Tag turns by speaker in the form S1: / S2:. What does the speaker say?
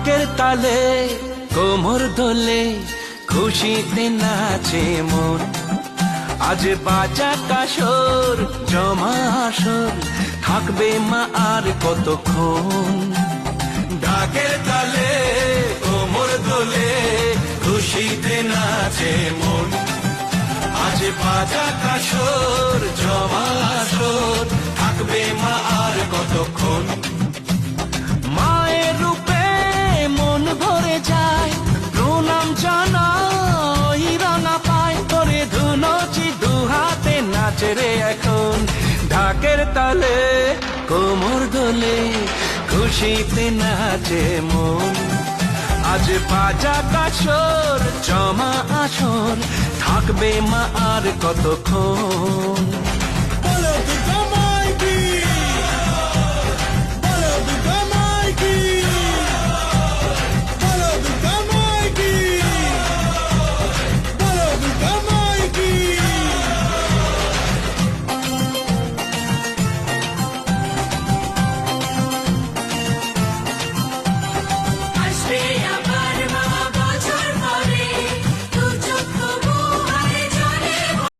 S1: ঢাকের তালে কোমর দোলে খুশিতে নাচে মন। আজ বাজা কাসর জমা আসর থাকবে মা আর কতক্ষণ। ঢাকের তালে কোমর দোলে খুশিতে নাচে মন। আজ বাজা কাসর জমা আসর থাকবে মা আর কতক্ষণ। মায়ের রূপে মন ভরে যায় প্রণাম জানাই রাঙা পায় তোরে ধুনচি দুহাতে নাচে রে এখন। ঢাকের তালে কোমর দোলে খুশিতে নাচে মন। আজ বাজা কাসর জমা আসর থাকবে মা আর কতক্ষণ।